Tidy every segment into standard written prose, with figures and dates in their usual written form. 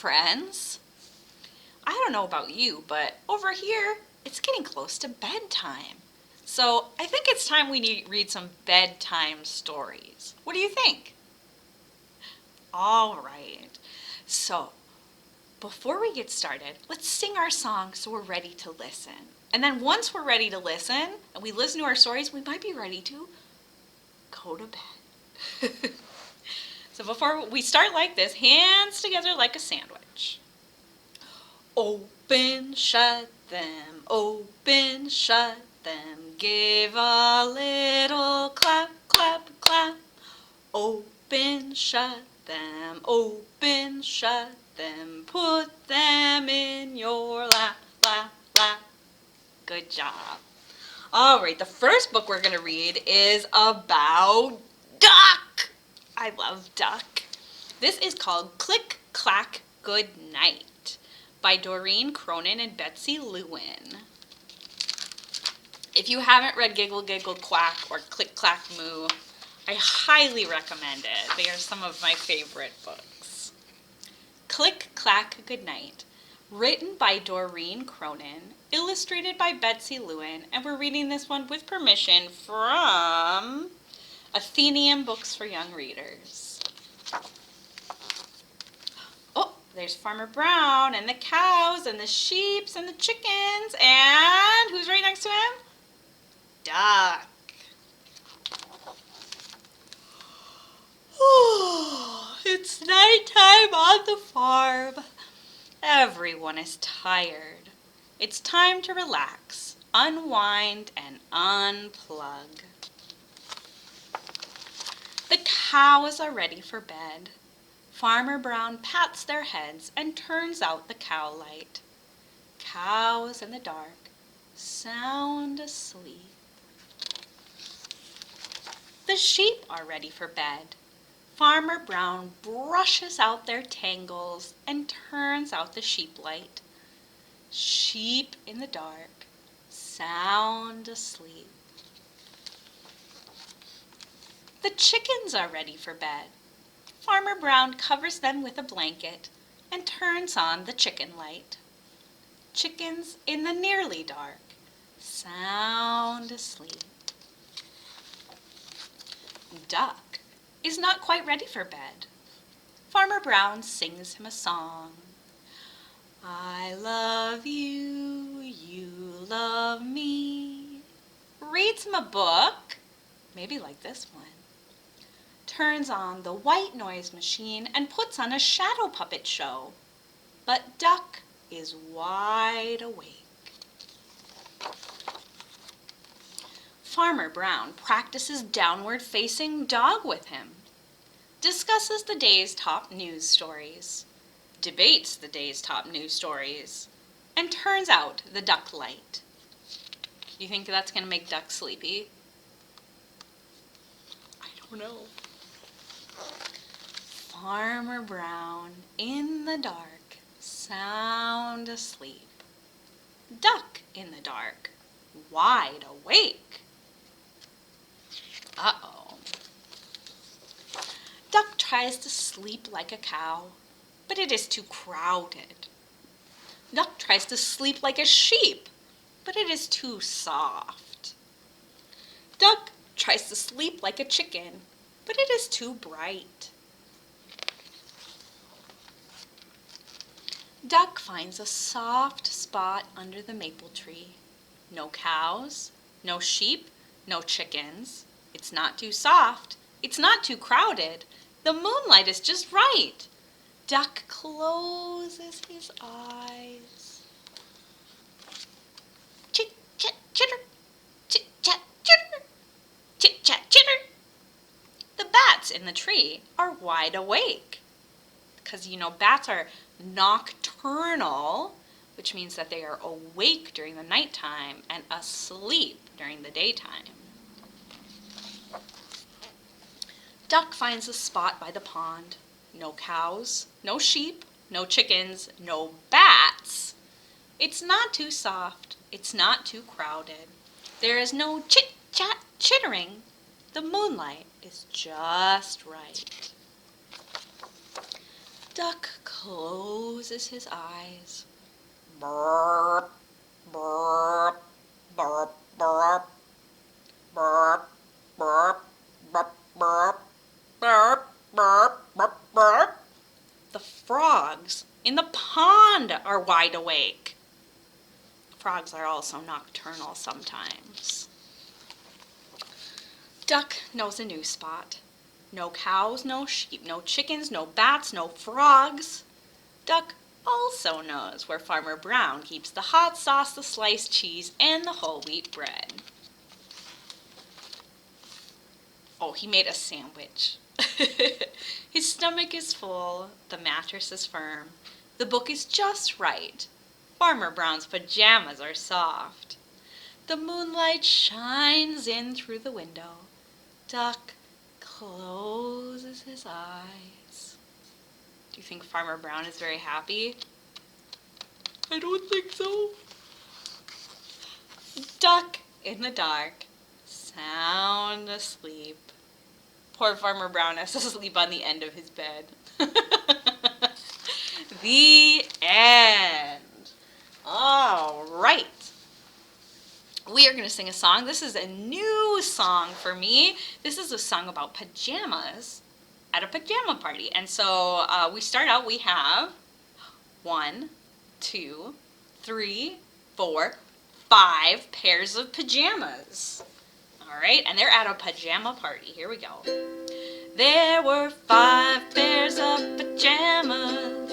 friends. I don't know about you, but over here, it's getting close to bedtime. So I think it's time we read some bedtime stories. What do you think? All right. So before we get started, let's sing our song so we're ready to listen. And then once we're ready to listen and we listen to our stories, we might be ready to go to bed. So before we start like this, hands together like a sandwich. Open, shut them, open, shut them. Give a little clap, clap, clap. Open, shut them, open, shut them. Put them in your lap, lap, lap. Good job. All right, the first book we're going to read is about Duck. I love Duck. This is called Click, Clack, Good Night by Doreen Cronin and Betsy Lewin. If you haven't read Giggle, Giggle, Quack or Click, Clack, Moo, I highly recommend it. They are some of my favorite books. Click, Clack, Good Night, written by Doreen Cronin, illustrated by Betsy Lewin, and we're reading this one with permission from Athenaeum Books for Young Readers. Oh, there's Farmer Brown and the cows and the sheep and the chickens, and who's right next to him? Duck. Oh, it's nighttime on the farm. Everyone is tired. It's time to relax, unwind, and unplug. The cows are ready for bed. Farmer Brown pats their heads and turns out the cow light. Cows in the dark, sound asleep. The sheep are ready for bed. Farmer Brown brushes out their tangles and turns out the sheep light. Sheep in the dark, sound asleep. The chickens are ready for bed. Farmer Brown covers them with a blanket and turns on the chicken light. Chickens in the nearly dark, sound asleep. Duck is not quite ready for bed. Farmer Brown sings him a song. I love you, you love me. Reads him a book, maybe like this one. Turns on the white noise machine and puts on a shadow puppet show. But Duck is wide awake. Farmer Brown practices downward-facing dog with him, discusses the day's top news stories, debates the day's top news stories, and turns out the duck light. You think that's going to make Duck sleepy? I don't know. Farmer Brown in the dark, sound asleep. Duck in the dark, wide awake. Uh-oh. Duck tries to sleep like a cow, but it is too crowded. Duck tries to sleep like a sheep, but it is too soft. Duck tries to sleep like a chicken, but it is too bright. Duck finds a soft spot under the maple tree. No cows, no sheep, no chickens. It's not too soft. It's not too crowded. The moonlight is just right. Duck closes his eyes. Chit, chat, chitter. Chit, chat, chitter. Chit, chat, chitter. The bats in the tree are wide awake. Because, bats are nocturnal, which means that they are awake during the nighttime and asleep during the daytime. Duck finds a spot by the pond. No cows, no sheep, no chickens, no bats. It's not too soft. It's not too crowded. There is no chit-chat chittering. The moonlight is just right. Duck closes his eyes. Burp, burp, burp, burp, burp, burp, burp, burp, burp, burp, burp, burp. The frogs in the pond are wide awake. Frogs are also nocturnal sometimes. Duck knows a new spot. No cows, no sheep, no chickens, no bats, no frogs. Duck also knows where Farmer Brown keeps the hot sauce, the sliced cheese, and the whole wheat bread. Oh, he made a sandwich. His stomach is full, the mattress is firm, the book is just right. Farmer Brown's pajamas are soft. The moonlight shines in through the window. Duck closes his eyes. Do you think Farmer Brown is very happy? I don't think so. Duck in the dark, sound asleep. Poor Farmer Brown has to sleep on the end of his bed. The end. All right. We are going to sing a song. This is a new song for me. This is a song about pajamas at a pajama party. And so we start out, we have 1, 2, 3, 4, 5 pairs of pajamas. All right, and they're at a pajama party. Here we go. There were 5 pairs of pajamas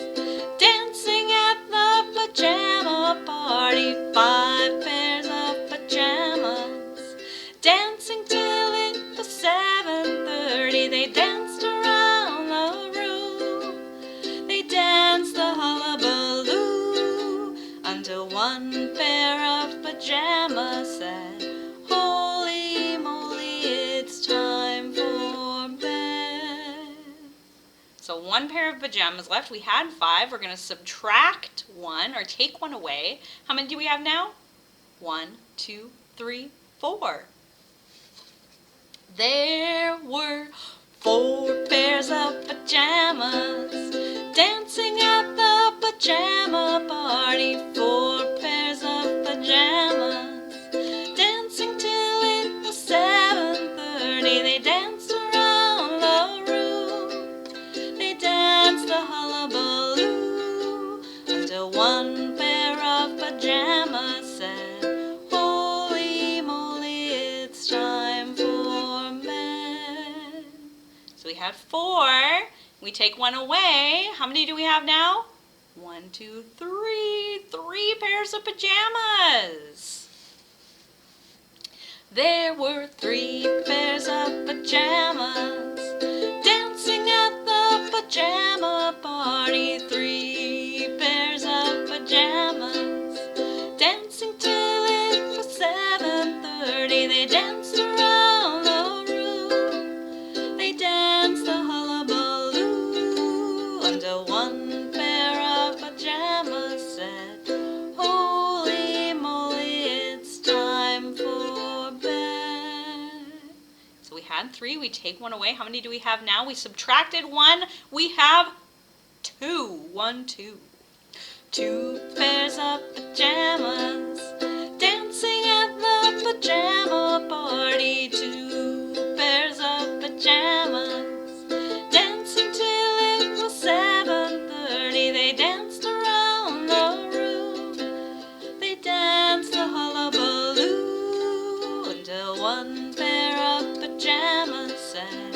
dancing at the pajama party. 5 pairs of pajamas dancing till it was 7:30. They danced around the room. They danced the hullabaloo until one pair of pajamas said, "Holy moly, it's time for bed." So 1 pair of pajamas left. We had 5. We're going to subtract 1 or take 1 away. How many do we have now? 1, 2, 3, 4. There were 4 pairs of pajamas dancing at the pajama party. 4 pairs of pajamas dancing till it was 7:30. They danced around the room. They danced the hullabaloo until 1 pair of pajamas said, "Holy moly, it's time for bed." So we had 4. We take 1 away. How many do we have now? 1, 2, 3. 3 pairs of pajamas. There were 3 pairs of pajamas dancing at the pajama party. 3 pairs of pajamas dancing till it was 7:30. They danced around the room. They danced the hullabaloo until 1 pair of pajamas said, "Holy moly, it's time for bed." So we had 3. We take 1 away. How many do we have now? We subtracted 1. We have 2. 1, 2. 2 pairs of pajamas dancing at the pajama party. 2 pairs of pajamas dancing till it was 7:30. They danced around the room. They danced the hullabaloo until 1 pair of pajamas said,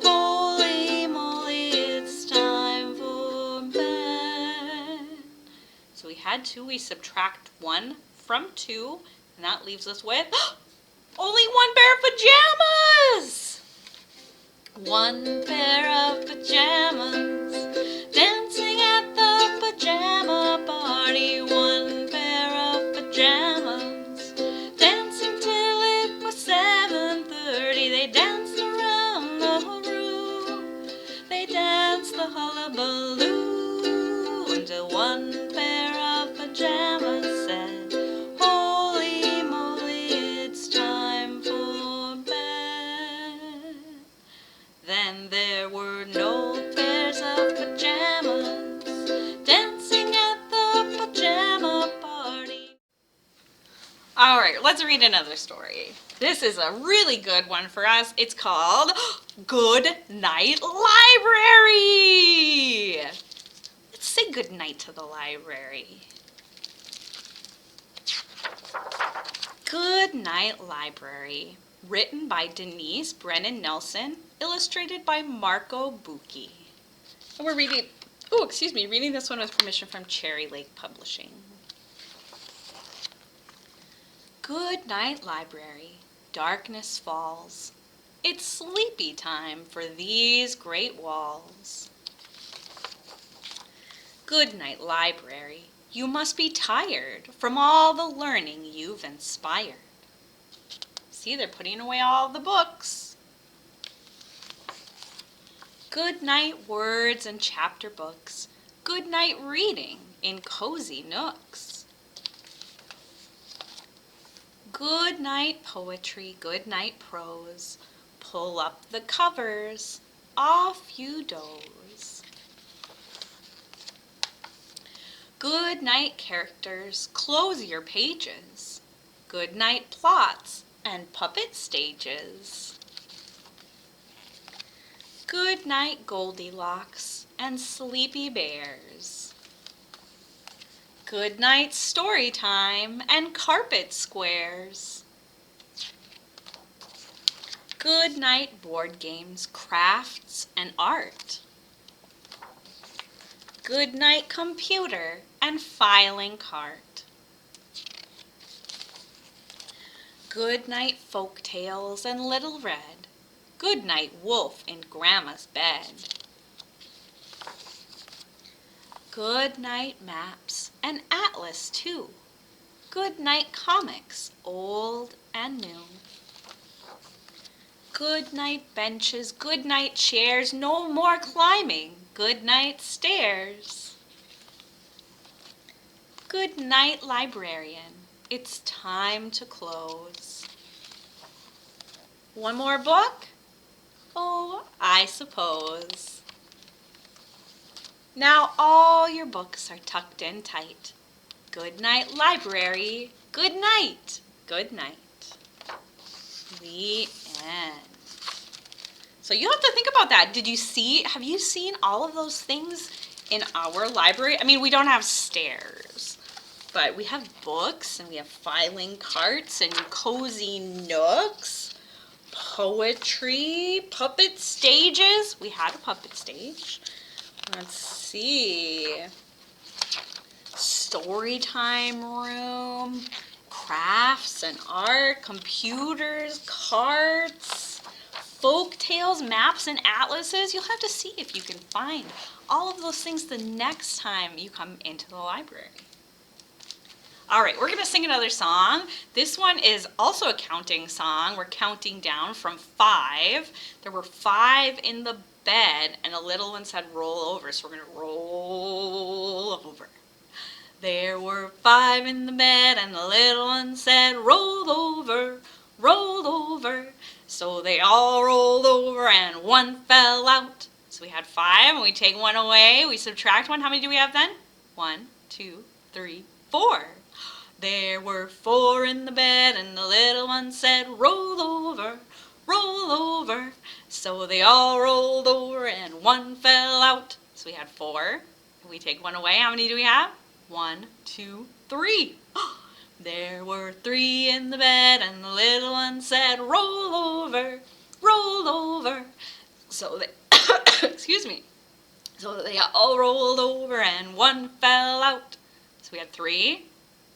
"Holy moly, it's time for bed." So we had 2. We subtract 1 from 2, and that leaves us with only 1 pair of pajamas. 1 pair of pajamas dancing at the pajama party. 1 pair of pajamas dancing till it was 7:30. They danced around the room. They danced the hullabaloo until 1 pair of pajamas said, "Holy moly, it's time for bed." Then there were no pairs of pajamas All right, let's read another story. This is a really good one for us. It's called Good Night Library. Let's say good night to the library. Good Night Library, written by Denise Brennan Nelson, illustrated by Marco Bucchi. And we're reading this one with permission from Cherry Lake Publishing. Good night, library. Darkness falls. It's sleepy time for these great walls. Good night, library. You must be tired from all the learning you've inspired. See, they're putting away all the books. Good night, words and chapter books. Good night, reading in cozy nooks. Good night, poetry. Good night, prose. Pull up the covers. Off you doze. Good night, characters. Close your pages. Good night, plots and puppet stages. Good night, Goldilocks and sleepy bears. Good night, story time and carpet squares. Good night, board games, crafts, and art. Good night, computer and filing cart. Good night, folk tales and Little Red. Good night, wolf in Grandma's bed. Good night, maps and atlas too. Good night, comics, old and new. Good night, benches, good night, chairs, no more climbing. Good night, stairs. Good night, librarian. It's time to close. One more book? Oh, I suppose. Now all your books are tucked in tight. Good night, library. Good night. Good night. The end. So you have to think about that. Have you seen all of those things in our library? I mean, we don't have stairs, but we have books and we have filing carts and cozy nooks, poetry, puppet stages. We had a puppet stage. Let's see. Storytime room, crafts and art, computers, carts, folk tales, maps and atlases. You'll have to see if you can find all of those things the next time you come into the library. All right, we're gonna sing another song. This one is also a counting song. We're counting down from 5. There were 5 in the bed and a little one said roll over, so we're gonna roll over. There were 5 in the bed and the little one said roll over, roll over. So they all rolled over and one fell out. So we had 5 and we take 1 away, we subtract 1. How many do we have then? 1, 2, 3, 4. There were 4 in the bed and the little one said roll over, roll over. So they all rolled over and 1 fell out. So we had 4. We take 1 away. How many do we have? 1, 2, 3. There were 3 in the bed and the little one said roll over, roll over. So they, excuse me. So they all rolled over and 1 fell out. So we had 3.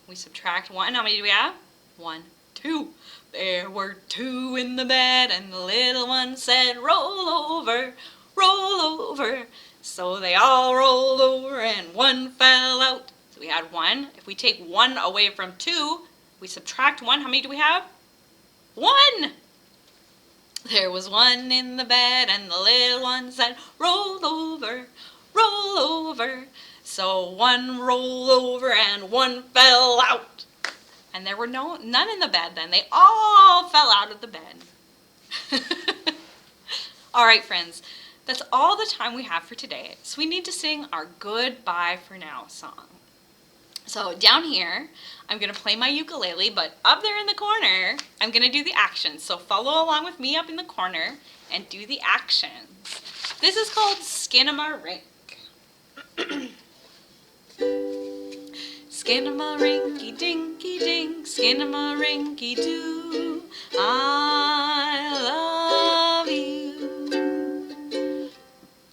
We subtract 1. How many do we have? 1, 2. There were 2 in the bed and the little one said roll over, roll over. So they all rolled over and 1 fell out. So we had 1. If we take 1 away from 2, we subtract 1. How many do we have? 1. There was 1 in the bed and the little one said roll over, roll over. So 1 rolled over and 1 fell out. And there were none in the bed then. They all fell out of the bed. All right, friends, that's all the time we have for today. So we need to sing our goodbye for now song. So down here, I'm going to play my ukulele, but up there in the corner, I'm going to do the actions. So follow along with me up in the corner and do the actions. This is called Skin-a-ma-rink. Skin-a-ma-rinky-dinky-dink, skin-a-ma-rinky-doo, I love you.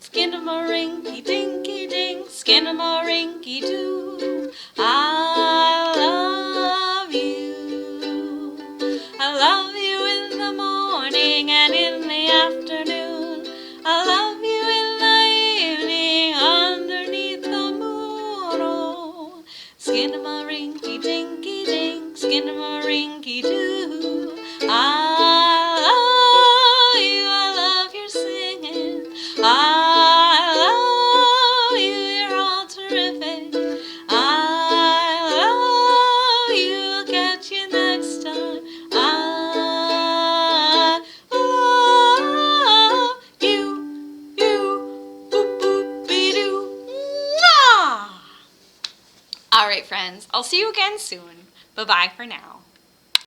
Skin-a-ma-rinky-dinky-dink, skin-a-ma-rinky-doo, I love you. I love you in the morning and in the afternoon. I love you in the evening underneath the moon. Oh, skin-a-ma-rinky-dinky-dink, skin-a-ma-rinky-doo, I love you. I love your singing. I love you. You're all terrific. I love you. I'll catch you next time. I love you. Boop boop be doo. Mwah! All right, friends. I'll see you again soon. Bye-bye for now.